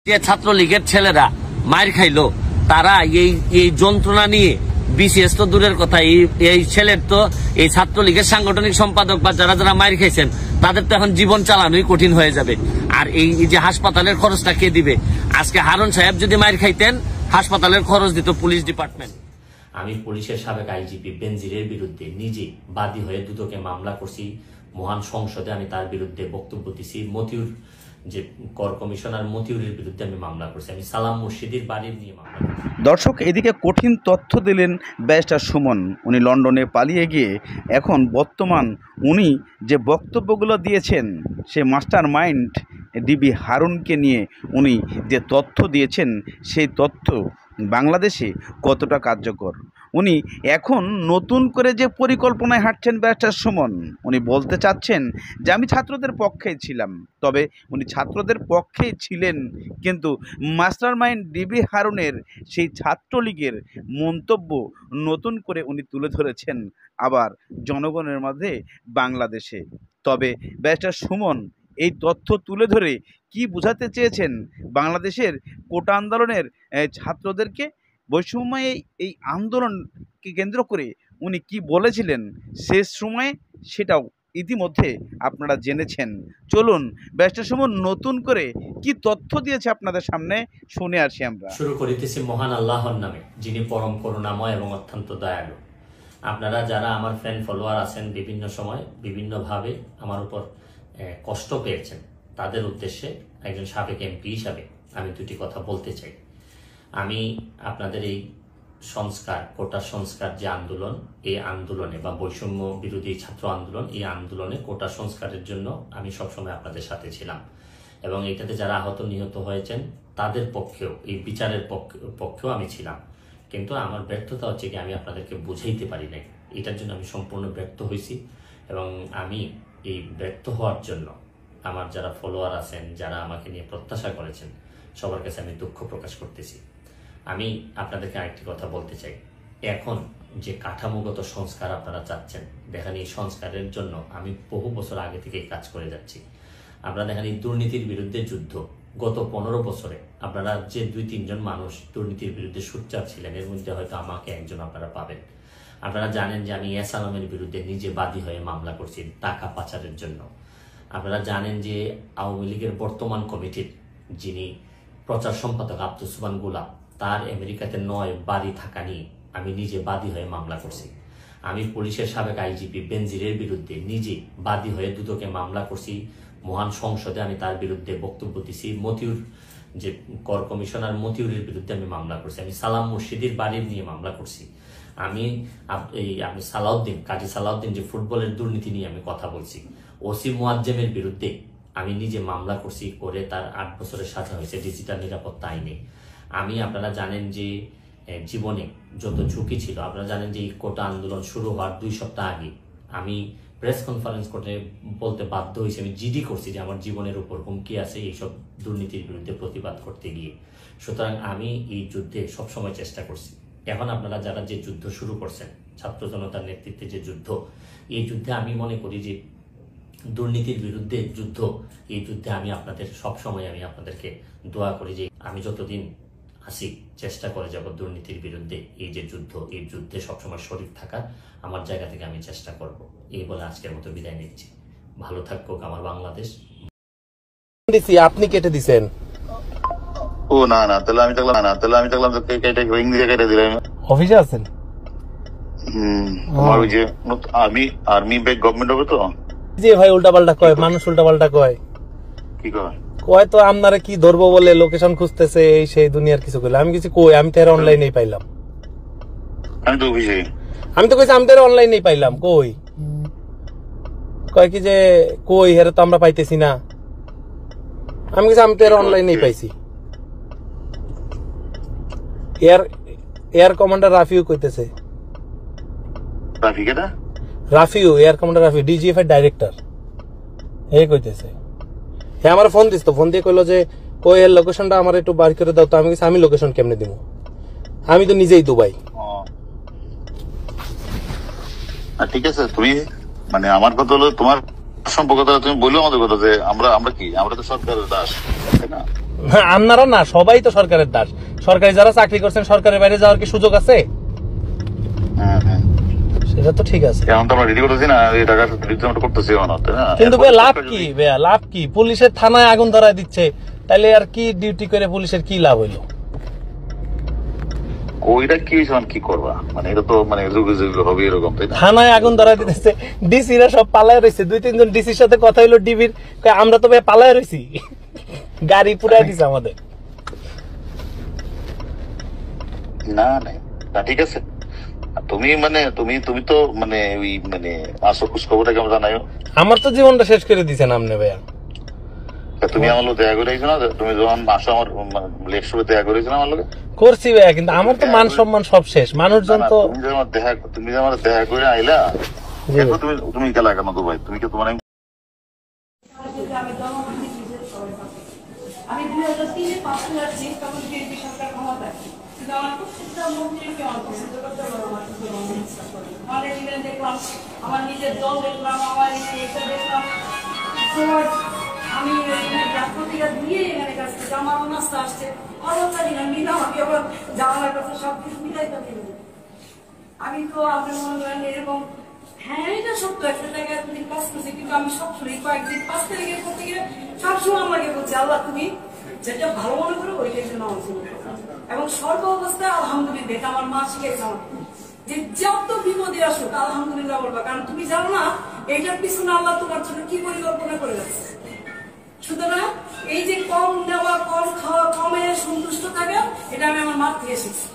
যে ছাত্রলীগের ছেলেরা মার খাইলো তারা এই যন্ত্রণা নিয়ে বিসিএস তো দূরের কথা, এই ছেলের তো এই ছাত্রলীগের সাংগঠনিক সম্পাদক বা যারা যারা মার খাইছেন তাদের তো এখন জীবন চালানোই কঠিন হয়ে যাবে। আর এই যে হাসপাতালের খরচটা কে দিবে? আজকে হারুন সাহেব যদি মার খাইতেন হাসপাতালের খরচ দিত পুলিশ ডিপার্টমেন্ট। আমি পুলিশের সাবেক আইজিপি বেনজিরের বিরুদ্ধে নিজে বাদী হয়ে দুদকে মামলা করছি। মহান সংসদে আমি তার বিরুদ্ধে বক্তব্য দিছি। মতিউর যে কর কমিশনার মতিউরের বিরুদ্ধে আমি মামলা করছি। আমি সালাম মুর্শিদির বাড়ির নিয়ে মামলা করছি। দর্শক, এদিকে কঠিন তথ্য দিলেন ব্যারিস্টার সুমন। উনি লন্ডনে পালিয়ে গিয়ে এখন বর্তমান উনি যে বক্তব্যগুলো দিয়েছেন সে মাস্টার মাইন্ড ডিবি হারুনকে নিয়ে উনি যে তথ্য দিয়েছেন সেই তথ্য বাংলাদেশে কতটা কার্যকর। উনি এখন নতুন করে যে পরিকল্পনায় হাঁটছেন ব্যারিস্টার সুমন, উনি বলতে চাচ্ছেন যে আমি ছাত্রদের পক্ষেই ছিলাম, তবে উনি ছাত্রদের পক্ষেই ছিলেন কিন্তু মাস্টার মাইন্ড ডিবি হারুনের সেই ছাত্রলীগের মন্তব্য নতুন করে উনি তুলে ধরেছেন আবার জনগণের মাঝে বাংলাদেশে। তবে ব্যারিস্টার সুমন এই তথ্য তুলে ধরে কি বোঝাতে চেয়েছেন বাংলাদেশের কোটা আন্দোলনের ছাত্রদেরকে, বৈষম্যময় এই আন্দোলনকে কেন্দ্র করে উনি কি বলেছিলেন শেষ সময়ে, সেটাও ইতিমধ্যে আপনারা জেনেছেন। চলুন ব্যারিস্টার সুমন নতুন করে কি তথ্য দিয়েছে আপনাদের সামনে শুনে আসি। আমরা শুরু করিতেছি মহান আল্লাহর নামে, যিনি পরম করুণাময় এবং অত্যন্ত দয়ালু। আপনারা যারা আমার ফ্রেন্ড ফলোয়ার আছেন বিভিন্ন সময় বিভিন্নভাবে আমার উপর কষ্ট পেয়েছেন, তাদের উদ্দেশ্যে একজন সাবেক এমপি হিসাবে আমি দুটি কথা বলতে চাই। আমি আপনাদের এই সংস্কার, কোটা সংস্কার যে আন্দোলন, এই আন্দোলনে বা বৈষম্য বিরোধী ছাত্র আন্দোলন, এই আন্দোলনে কোটা সংস্কারের জন্য আমি সবসময় আপনাদের সাথে ছিলাম এবং এটাতে যারা আহত নিহত হয়েছেন তাদের পক্ষেও, এই বিচারের পক্ষেও আমি ছিলাম। কিন্তু আমার ব্যর্থতা হচ্ছে কি আমি আপনাদেরকে বুঝাইতে পারি নাই, এটার জন্য আমি সম্পূর্ণ ব্যর্থ হয়েছি এবং আমি এই ব্যর্থ হওয়ার জন্য আমার যারা ফলোয়ার আছেন, যারা আমাকে নিয়ে প্রত্যাশা করেছেন, সবার কাছে আমি দুঃখ প্রকাশ করতেছি। আমি আপনাদেরকে আরেকটি কথা বলতে চাই, এখন যে কাঠামোগত সংস্কার আপনারা চাচ্ছেন, দেখেন এই সংস্কারের জন্য আমি বহু বছর আগে থেকেই কাজ করে যাচ্ছি। আপনারা দেখেন এই দুর্নীতির বিরুদ্ধে যুদ্ধ গত 15 বছরে আপনারা যে 2-3 জন মানুষ দুর্নীতির বিরুদ্ধে সোচ্চার ছিলেন, এর মধ্যে হয়তো আমাকে একজন আপনারা পাবেন। আপনারা জানেন যে আমি এস আলমের বিরুদ্ধে নিজে বাদী হয়ে মামলা করছি টাকা পাচারের জন্য। আপনারা জানেন যে আওয়ামী লীগের বর্তমান কমিটির যিনি প্রচার সম্পাদক আব্দুল সুবহান গোলাপ, তার আমেরিকাতে 9 বাড়ি থাকা নিয়ে আমি নিজে বাদী হয়ে মামলা করছি। আমি পুলিশের সাবেক আইজিপি বেনজিরের বিরুদ্ধে নিজে বাদী হয়ে দুদকে মামলা করছি। মহান সংসদে আমি তার বিরুদ্ধে বক্তব্য দিছি। মতিউর যে কর কমিশনার মতিউরের বিরুদ্ধে আমি মামলা করছি। আমি সালাম মুর্শিদির বাড়ির নিয়ে মামলা করছি। আমি সালাউদ্দিন, কাজী সালাউদ্দিন যে ফুটবলের দুর্নীতি নিয়ে আমি কথা বলছি। ওসি মুয়াজ্জেমের বিরুদ্ধে আমি নিজে মামলা করছি, করে তার 8 বছরের সাজা হয়েছে ডিজিটাল নিরাপত্তা আইনে। আমি, আপনারা জানেন যে জীবনে যত ঝুঁকি ছিল, আপনারা জানেন যে এই কোটা আন্দোলন শুরু হওয়ার 2 সপ্তাহ আগে আমি প্রেস কনফারেন্স করে বলতে বাধ্য হয়েছি, আমি জিডি করছি যে আমার জীবনের উপর হুমকি আছে এইসব দুর্নীতির বিরুদ্ধে প্রতিবাদ করতে গিয়ে। সুতরাং আমি এই যুদ্ধে সবসময় চেষ্টা করছি। এখন আপনারা যারা যে যুদ্ধ শুরু করছেন, ছাত্র জনতার নেতৃত্বে যে যুদ্ধ, এই যুদ্ধে আমি মনে করি যে দুর্নীতির বিরুদ্ধে যুদ্ধ, এই যুদ্ধে আমি আপনাদের সবসময় আমি আপনাদেরকে দোয়া করি যে আমি যতদিন আসি চেষ্টা করে যাব দুর্নীতির বিরুদ্ধে এই যে যুদ্ধ, এই যুদ্ধে সবসময় শরীর থাকার আমার জায়গা থেকে আমি চেষ্টা করব। এই বলে আজকের মতো বিদায় নিচ্ছি। ভালো থাকুক আমার বাংলাদেশ। আপনি কেটে দিছেন? ও না না, তাহলে আমি থাকলাম তো কেটে ওয়িং দিয়ে কেটে দিলাম। অফিসে আছেন? আমার ওই যে আর্মি ব্যাক গভর্নমেন্ট হবে তো। জি ভাই, উল্টাপাল্টা কয় মানুষ, উল্টাপাল্টা কয়। কি কয়? কয় তো আপনারা কি ধরবো বলে লোকেশন খুঁজতেছে, এই সেই দুনিয়ার কিছু কইলে। আমি কিছু কই, আমি তো এর অনলাইনেই পাইলাম। আমি তো অফিসে, আমি তো কইছি আমি তো এর অনলাইনেই পাইলাম। কই কয় কি যে কই হেরে তো আমরা পাইতেছি না। আমি কিছু আমি তো এর অনলাইনেই পাইছি। এয়ার কমান্ডার রাফিউ কইতেছে। রাফি কেটা? Rafiu, air commander Rafiu, DGFI director, এই কইতেছে। হ্যাঁ, আমার ফোন দিস তো, ফোন দিয়ে কইলো যে কই এর লোকেশনটা আমার একটু বার করে দাও। তো আমি কিছু আমি লোকেশন কেমনে দিব? আমি তো নিজেই দুবাই। ঠিক আছে, তুমি মানে আমার কথা হলো তোমার সম্পর্কতা তুমি বললো আমাদের কথা যে আমরা কি, আমরা তো সরকারের দাস, তাই না? আপনারা না, সবাই তো সরকারের দাস। সরকারি যারা চাকরি করছেন, সরকারের বাইরে যাওয়ার কি সুযোগ আছে? সেটা তো ঠিক আছে, এখন তো আমরা রেডি করতেছি না, এই টাকা করতেছি না, তাই না? কিন্তু ভাই লাভ কি? ভাইয়া লাভ কি? পুলিশের থানায় আগুন ধরায় দিচ্ছে, তাইলে আর কি ডিউটি করে পুলিশের কি লাভ হইলো? ওইটা কি কি করবা, মানে এটা তো মানে যুগে যুগে হবে এরকম, তাই না? থানায় আগুন ধরায় দিতেছে, ডিসিরা সব পালায় রয়েছে। 2-3 জন ডিসির সাথে কথা হইলো ডিবির, আমরা তো ভাই পালায় রয়েছি, গাড়ি পুরাই দিছে আমাদের। না না ঠিক আছে, তুমি মানে তুমি তো মানে ওই মানে আসো খোঁজ খবরটা কেমন জানাই। আমার তো জীবনটা শেষ করে দিছেন আপনি ভাইয়া। তুমি আমার লোক দেখা করেছো না, তুমি যখন আসো আমার লেকশপে দেখা করেছো না আমার লোক? করছি ভাইয়া, কিন্তু আমার তো মান সম্মান সব শেষ। মানুষজন তো তুমি যে আমার দেখা করে আইলা, তুমি গেলা কেন তো ভাই? তুমি কি তোমার আমি 2003-এ পাস করেছি, তখন বিএনপি সরকার ক্ষমতায়, কিন্তু আমার প্রত্যেকটা মন্ত্রীকে অপছন্দ করতে পারবো না। দেখলাম, আমার নিজের দল দেখলাম, আমার এটা দেখলাম, আমি রাষ্ট্রপতিরা দিয়ে এখানে কাছে আমার নাস্তা আসছে, কর্মচারীরা মিলে আমাকে আবার জানালার কাছে সবকিছু মিলাইতে দেবে। আমি তো আপনার মনে করেন এরকম, হ্যাঁ এটা সত্য, একটা জায়গায় এতদিন কাজ করছি, কিন্তু আমি সবসময় কয়েকদিন 5 তারিখের করতে গিয়ে সবসময় আমাকে বলছি, আল্লাহ তুমি যেটা ভালো মনে করো ওইটাই জন্য আমার জন্য। এবং সর্ব অবস্থায় আলহামদুলিল্লাহ, এটা আমার মা শিখেছে আমাকে, যে যত বিপদে আসুক আলহামদুলিল্লাহ বলবা, কারণ তুমি জানো না এইটার পিছনে আল্লাহ তোমার জন্য কি পরিকল্পনা করে যাচ্ছে। সুতরাং এই যে কম নেওয়া, কম খাওয়া, কমে সন্তুষ্ট থাকা, এটা আমি আমার মা থেকে শিখছি।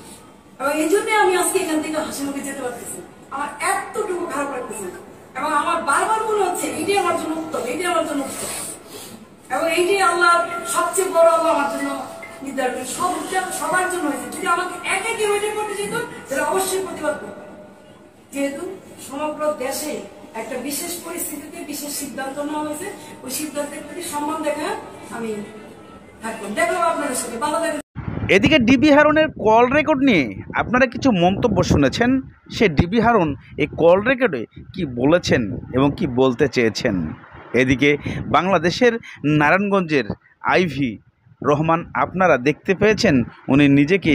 এবং এই জন্য আমি আজকে এখান থেকে হাসি মুখে যেতে পারতেছি, আমার এতটুকু খারাপ লাগতেছে না। এবং আমার বারবার মনে হচ্ছে এইটাই আমার জন্য উত্তম, এইটাই আমার জন্য উত্তম, এবং এইটাই আল্লাহ সবচেয়ে বড় আল্লাহ আমার জন্য নির্ধারণ। সবার জন্য হয়েছে। যদি আমাকে একে কেউ এটা করতে যেত, তাহলে অবশ্যই প্রতিবাদ করত। যেহেতু সমগ্র দেশে একটা বিশেষ পরিস্থিতিতে বিশেষ সিদ্ধান্ত নেওয়া হয়েছে, ওই সিদ্ধান্তের প্রতি সম্মান দেখা আমি থাকবো। দেখলাম আপনাদের সাথে ভালো লাগে। এদিকে ডিবি হারুনের কল রেকর্ড নিয়ে আপনারা কিছু মন্তব্য শুনেছেন। সে ডিবি হারুন এই কল রেকর্ডে কি বলেছেন এবং কি বলতে চেয়েছেন। এদিকে বাংলাদেশের নারায়ণগঞ্জের আইভি রহমান আপনারা দেখতে পেয়েছেন, উনি নিজেকে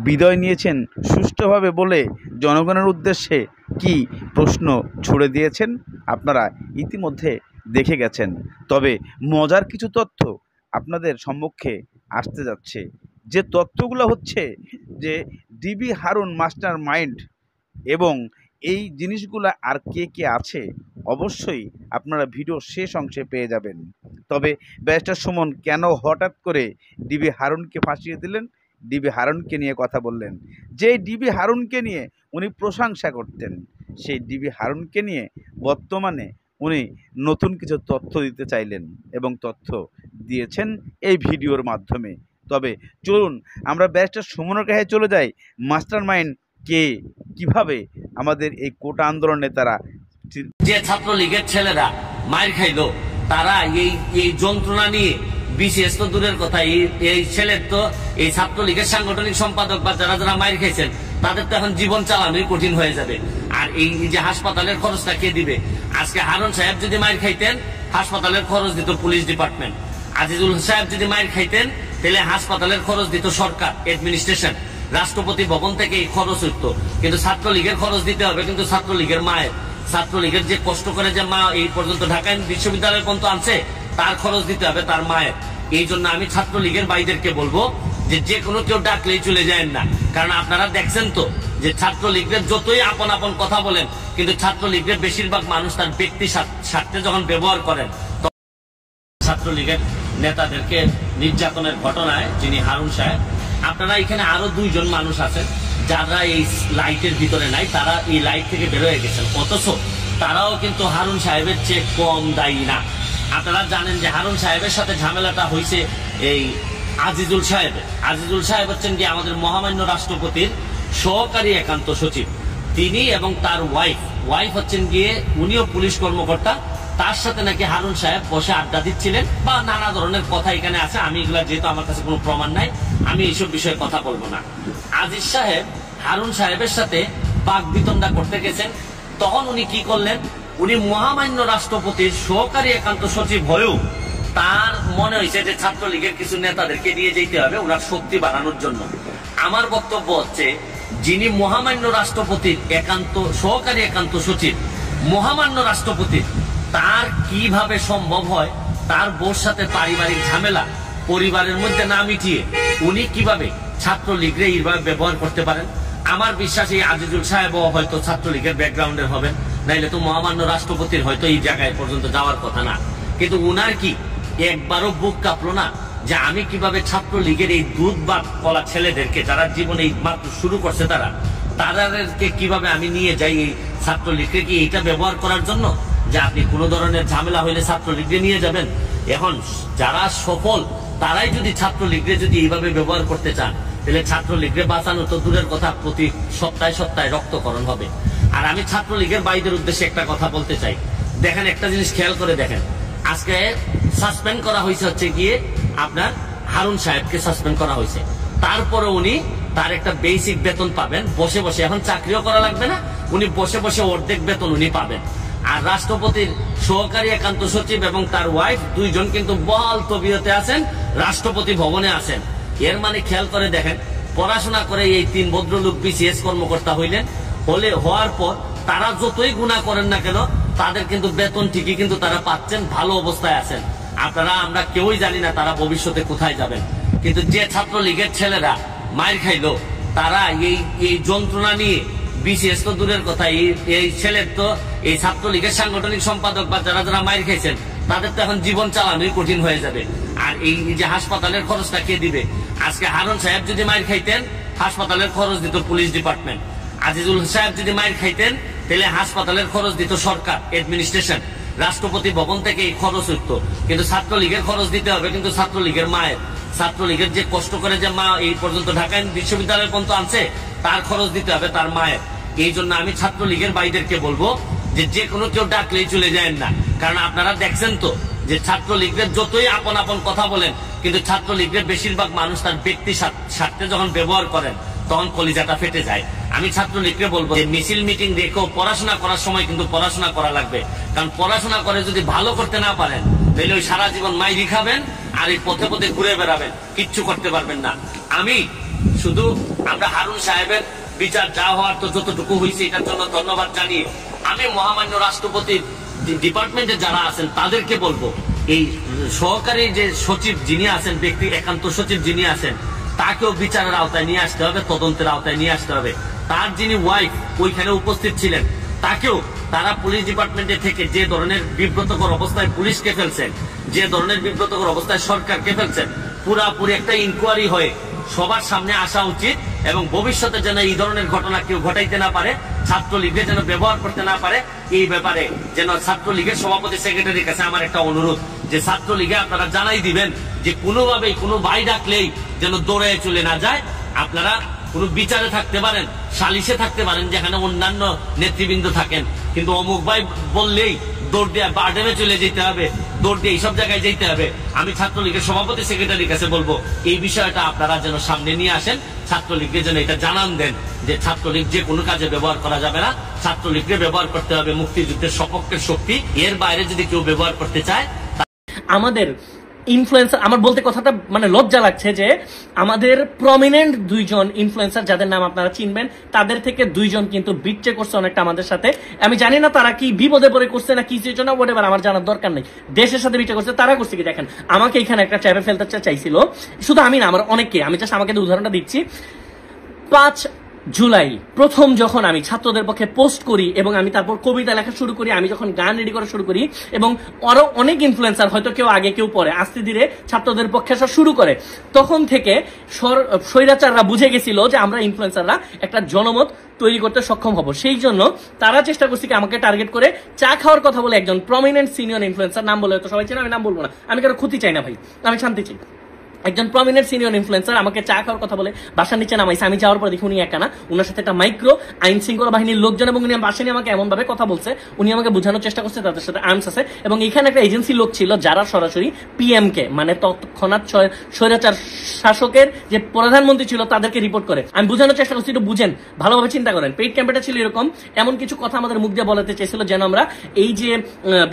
বিদায় নিয়েছেন সুষ্ঠুভাবে বলে জনগণের উদ্দেশ্যে কি প্রশ্ন ছুড়ে দিয়েছেন আপনারা ইতিমধ্যে দেখে গেছেন। তবে মজার কিছু তথ্য আপনাদের সম্মুখে আসতে যাচ্ছে। যে তথ্যগুলো হচ্ছে যে ডিবি হারুন মাস্টার মাইন্ড, এবং এই জিনিসগুলো আর কে কে আছে অবশ্যই আপনারা ভিডিও শেষ অংশে পেয়ে যাবেন। তবে ব্যারিস্টার সুমন কেন হঠাৎ করে ডিবি হারুনকে ফাঁসিয়ে দিলেন, ডিবি হারুনকে নিয়ে কথা বললেন, যে ডিবি হারুনকে নিয়ে উনি প্রশংসা করতেন, সেই ডিবি হারুনকে নিয়ে বর্তমানে উনি নতুন কিছু তথ্য দিতে চাইলেন এবং তথ্য দিয়েছেন এই ভিডিওর মাধ্যমে। তবে চলুন আমরা ব্যারিস্টার সুমনের কাছে চলে যাই, মাস্টার মাইন্ড কে, কিভাবে আমাদের এই কোটা আন্দোলন নেতারা, যে ছাত্রলীগের ছেলেরা মার খাইলো, তারা এই যন্ত্রণা নিয়ে বিশেষ তো দূরের কথা, এই ছেলের তো এই ছাত্রলীগের সাংগঠনিক সম্পাদক বা যারা যারা মার খাইছেন তাদের তো এখন জীবন চালানোই কঠিন হয়ে যাবে। আর এই যে হাসপাতালের খরচটা কে দিবে? আজকে হারুন সাহেব যদি মার খাইতেন, হাসপাতালের খরচ দিত পুলিশ ডিপার্টমেন্ট। আজিজুল সাহেব যদি মার খাইতেন, তাহলে হাসপাতালের খরচ দিত সরকার, অ্যাডমিনিস্ট্রেশন, রাষ্ট্রপতি ভবন থেকে এই খরচ উঠত। কিন্তু ছাত্রলীগের খরচ দিতে হবে কিন্তু ছাত্রলীগের মায়ের, ছাত্রলীগের যে কষ্ট করে যে মা এই পর্যন্ত ঢাকা বিশ্ববিদ্যালয় পর্যন্ত আনছে, তার খরচ দিতে হবে তার মায়ের। এই জন্য আমি ছাত্রলীগের ভাইদেরকে বলবো যে কোনো কেউ ডাকলেই চলে যায় না, কারণ আপনারা দেখছেন তো যে ছাত্রলীগের যতই আপন আপন কথা বলেন, কিন্তু ছাত্রলীগের বেশিরভাগ মানুষ তার ব্যক্তি স্বার্থে যখন ব্যবহার করেন, ছাত্রলীগের নেতাদেরকে নির্যাতনের ঘটনায় যিনি হারুন সাহেব, আপনারা এখানে আরো 2 জন মানুষ আছেন যারা এই লাইটের ভিতরে নাই, তারা এই লাইট থেকে বের হয়ে গেছেন, অথচ তারাও কিন্তু হারুন সাহেবের চেয়ে কম দায়ী না। আপনারা জানেন যে হারুন সাহেবের সাথে ঝামেলাটা হয়েছে এই আজিজুল সাহেবের। আজিজুল সাহেব হচ্ছেন কি আমাদের মহামান্য রাষ্ট্রপতির সহকারী একান্ত সচিব, তিনি এবং তার ওয়াইফ হচ্ছেন গিয়ে উনিও পুলিশ কর্মকর্তা। তার সাথে নাকি হারুন সাহেব বসে আড্ডা দিচ্ছিলেন বা নানা ধরনের কথা এখানে আছে। আমি এগুলা যেহেতু আমার কাছে কোনো প্রমাণ নাই, আমি এইসব বিষয়ে কথা বলবো না। আজিজ সাহেব হারুন সাহেবের সাথে বাকবিতণ্ডা করতে গেছেন, তখন উনি কি করলেন, উনি মহামান্য রাষ্ট্রপতির সহকারী একান্ত সচিব হয়েও তার মনে হয়েছে যে ছাত্রলীগের কিছু নেতাদেরকে নিয়ে যেতে হবে ওনার শক্তি বাড়ানোর জন্য। আমার বক্তব্য হচ্ছে, যিনি মহামান্য রাষ্ট্রপতির সহকারী একান্ত সচিব, মহামান্য রাষ্ট্রপতির, তার কিভাবে সম্ভব হয় তার বউর সাথে পারিবারিক ঝামেলা পরিবারের মধ্যে না মিটিয়ে উনি কিভাবে ছাত্রলীগরে এইভাবে ব্যবহার করতে পারেন? আমার বিশ্বাস এই আজিজুল সাহেব হয়তো ছাত্রলীগের ব্যাকগ্রাউন্ডের হবেন, নাইলে তো মহামান্য রাষ্ট্রপতির হয়তো এই জায়গায় পর্যন্ত যাওয়ার কথা না। কিন্তু উনার কি একবারও বুক কাঁপলো না যে আমি কিভাবে ছাত্রলীগের এই দুধ বা কলা ছেলেদেরকে, যারা জীবনে এই মাত্র শুরু করছে, তাদেরকে কিভাবে আমি নিয়ে যাই এই ছাত্রলীগকে কি এটা ব্যবহার করার জন্য, যে আপনি কোনো ধরনের ঝামেলা হইলে ছাত্রলীগকে নিয়ে যাবেন? এখন যারা সফল তারাই যদি ছাত্রলীগকে যদি এইভাবে ব্যবহার করতে চান, তাহলে ছাত্রলীগকে বাঁচানো তো দূরের কথা, প্রতি সপ্তাহে সপ্তাহে রক্তকরণ হবে। আর আমি ছাত্রলীগের ভাইদের উদ্দেশ্যে একটা কথা বলতে চাই, দেখেন একটা জিনিস খেয়াল করে দেখেন, আজকে সাসপেন্ড করা হয়েছে হচ্ছে গিয়ে আপনার হারুন সাহেবকে সাসপেন্ড করা হয়েছে, তারপরে উনি তার একটা বেসিক বেতন পাবেন বসে বসে, এখন চাকরিও করা লাগবে না, উনি বসে বসে অর্ধেক বেতন উনি পাবেন। আর রাষ্ট্রপতির সহকারী একান্ত সচিব এবং তার ওয়াইফ দুইজন কিন্তু বহাল তবিয়তে আছেন, রাষ্ট্রপতি ভবনে আছেন। এর মানে খেয়াল করে দেখেন, পড়াশোনা করে এই তিন ভদ্রলোক বিসিএস কর্মকর্তা হওয়ার পর তারা যতই গুনাহ করেন না কেন তাদের কিন্তু বেতন ঠিকই কিন্তু তারা পাচ্ছেন, ভালো অবস্থায় আছেন। আমরা কেউই জানি না তারা ভবিষ্যতে কোথায় যাবেন। কিন্তু যে ছাত্রলীগের ছেলেরা মাইর খাইলো, তারা এই যন্ত্রণা নিয়ে বিসিএস তো দূরের কথা, এই ছেলের তো এই ছাত্রলীগের সাংগঠনিক সম্পাদক বা যারা মাইর খাইছেন তাদের তো এখন জীবন চালানোই কঠিন হয়ে যাবে। আর এই যে হাসপাতালের খরচটা কে দিবে? আজকে হারুন সাহেব যদি মাইর খাইতেন হাসপাতালের খরচ দিত পুলিশ ডিপার্টমেন্ট, আজিজুল সাহেব যদি মাইর খাইতেন তাহলে হাসপাতালের খরচ দিত সরকার, অ্যাডমিনিস্ট্রেশন, রাষ্ট্রপতি ভবন থেকে এই খরচ হইতো। কিন্তু ছাত্রলীগের খরচ দিতে হবে কিন্তু ছাত্রলীগের মায়ের, ছাত্রলীগের যে কষ্ট করে যে মা এই পর্যন্ত ঢাকা বিশ্ববিদ্যালয় পর্যন্ত আনছে তার খরচ দিতে হবে তার মায়ের। এই জন্য আমি ছাত্রলীগের ভাইদেরকে বলবো যে কোনো কেউ ডাকলেই চলে যায় না, কারণ আপনারা দেখছেন তো যে ছাত্রলীগের যতই আপন আপন কথা বলেন, কিন্তু ছাত্রলীগের বেশিরভাগ মানুষ তার ব্যক্তি স্বার্থে যখন ব্যবহার করেন তখন কলিজাটা ফেটে যায়। আমি ছাত্রলীগকে বলবো যে মিছিল মিটিং রেখেও পড়াশোনা করার সময় কিন্তু পড়াশোনা করা লাগবে, কারণ পড়াশোনা করে যদি ভালো করতে না পারেন তাহলে ওই সারা জীবন মাইরি খাবেন আর এই পথে পথে ঘুরে বেড়াবেন, কিচ্ছু করতে পারবেন না। আমি শুধু আমরা হারুন সাহেবের বিচার যা হওয়ার তো যতটুকু হয়েছে এটার জন্য ধন্যবাদ জানিয়ে আমি মহামান্য রাষ্ট্রপতির ডিপার্টমেন্টে যারা আছেন তাদেরকে বলবো, এই সহকারী যে সচিব যিনি আছেন, ব্যক্তি একান্ত সচিব যিনি আছেন, তাকেও বিচারের আওতায় নিয়ে আসতে হবে, তদন্তের আওতায় নিয়ে আসতে হবে। তার যিনি ওয়াইফ ওইখানে উপস্থিত ছিলেন তাকেও তারা পুলিশ ডিপার্টমেন্টে থেকে যে ধরনের বিব্রতকর অবস্থায় পুলিশকে ফেলছেন, যে ধরনের বিব্রতকর অবস্থায় সরকারকে ফেলছেন, পুরাপুরি একটা ইনকোয়ারি হয়ে সবার সামনে আসা উচিত এবং ভবিষ্যতে যেন এই ধরনের ঘটনা কেউ ঘটাইতে না পারে, ছাত্রলীগের যেন ব্যবহার করতে না পারে। এই ব্যাপারে যেন ছাত্রলীগের সভাপতি সেক্রেটারির কাছে আমার একটা অনুরোধ, যে ছাত্রলীগে আপনারা জানাই দিবেন যে কোনোভাবেই কোনো ভাই ডাকলেই যেন দৌড়ে চলে না যায়। আপনারা কোনো বিচারে থাকতে পারেন, সালিশে থাকতে পারেন, যেখানে অন্যান্য নেতৃবৃন্দ থাকেন, কিন্তু অমুক ভাই বললেই দৌড় দিয়ে বারডেমে চলে যেতে হবে, দৌড় দিয়ে এইসব জায়গায় যেতে হবে। আমি ছাত্রলীগের সভাপতি সেক্রেটারির কাছে বলবো এই বিষয়টা আপনারা যেন সামনে নিয়ে আসেন, ছাত্রলীগকে যেন এটা জানান দেন যে ছাত্রলীগ যে কোনো কাজে ব্যবহার করা যাবে না, ছাত্রলীগকে ব্যবহার করতে হবে মুক্তিযুদ্ধের সপক্ষের শক্তি, এর বাইরে যদি কেউ ব্যবহার করতে চায়। আমাদের ইনফ্লুয়েন্সার, আমার বলতে কথাটা মানে লজ্জা লাগছে যে আমাদের প্রমিনেন্ট দুইজন ইনফ্লুয়েন্সার যাদের নাম আপনারা চিনবেন, তাদের থেকে দুইজন কিন্তু বিট্রে করছে অনেকটা আমাদের সাথে। আমি জানি না তারা কি বিপদে পড়ে করছে না কিসের জন্য, ওটা আমার জানার দরকার নেই। দেশের সাথে বিট্রে করছে, তারা করছে কি দেখেন, আমাকে এখানে একটা চ্যাপে ফেলতে চাইছিল, শুধু আমি না, আমার অনেককে, আমি জাস্ট আমাকে উদাহরণটা দিচ্ছি। 5 জুলাই প্রথম যখন আমি ছাত্রদের পক্ষে পোস্ট করি এবং আমি তারপর কবিতা লেখা শুরু করি, আমি যখন গান রেডি করা শুরু করি এবং আরো অনেক ইনফ্লুয়েন্সার, হয়তো কেউ আগে কেউ পরে, আস্তে ধীরে ছাত্রদের পক্ষে আসা শুরু করে, তখন থেকে স্বৈরাচাররা বুঝে গেছিল যে আমরা ইনফ্লুয়েন্সাররা একটা জনমত তৈরি করতে সক্ষম হব। সেই জন্য তারা চেষ্টা করছে কি আমাকে টার্গেট করে চা খাওয়ার কথা বলে একজন প্রমিনেন্ট সিনিয়র ইনফ্লুয়েন্সার, নাম বলে হয়তো সবাই চেনে, আমি নাম বলবো না, আমি কারো ক্ষতি চাই না ভাই, আমি শান্তি চাই। একজন প্রমিনেন্ট সিনিয়র ইনফ্লুয়েন্সার আমাকে চা খাওয়ার কথা বলে বাসার নিচে নামাইছে। আমি যাওয়ার পর দেখি উনি একা না, উনার সাথে একটা মাইক্রো আইন শৃঙ্খলা বাহিনীর লোকজন, এবং উনি বাসা নিয়ে আমাকে এমন ভাবে কথা বলছে, উনি আমাকে বোঝানোর চেষ্টা করছে তাদের সাথে আর্মস আছে। এবং এখানে একটা এজেন্সি লোক ছিল যারা সরাসরি পিএম কে, মানে তৎক্ষণাৎ স্বৈরাচার শাসকের যে প্রধানমন্ত্রী ছিল তাদেরকে রিপোর্ট করে। আমি বোঝানোর চেষ্টা করছি, একটু বুঝেন, ভালোভাবে চিন্তা করেন। পেইড ক্যাম্পেটা ছিল এরকম, এমন কিছু কথা আমাদের মুখ দিয়ে বলাতে চেয়েছিল যেন আমরা এই যে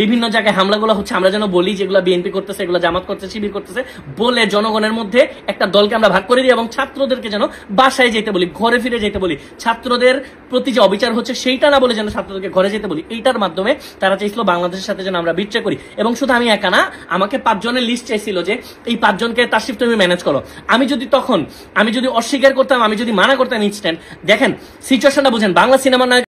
বিভিন্ন জায়গায় হামলাগুলো হচ্ছে আমরা যেন বলি যেগুলো বিএনপি করতেছে, এগুলো জামাত করতেছে, শিবির করতেছে বলে জনগণের মধ্যে একটা দলকে আমরা ভাগ করে দিই, এবং ছাত্রদেরকে যেন বাসায় যেতে বলি, ঘরে ফিরে যেতে বলি, ছাত্রদের প্রতি যে অবিচার হচ্ছে সেইটা না বলে যেন ছাত্রদেরকে ঘরে যেতে বলি। এইটার মাধ্যমে তারা চাইছিল বাংলাদেশের সাথে যেন আমরা বিট্রে করি। এবং শুধু আমি একা না, আমাকে 5 জনের লিস্ট চাইছিল যে এই 5 জনকে তাশরিফ তুমি ম্যানেজ করো। আমি যদি অস্বীকার করতাম, আমি যদি মানা করতাম ইনস্ট্যান্ট, দেখেন সিচুয়েশনটা বুঝেন, বাংলা সিনেমার নায়ক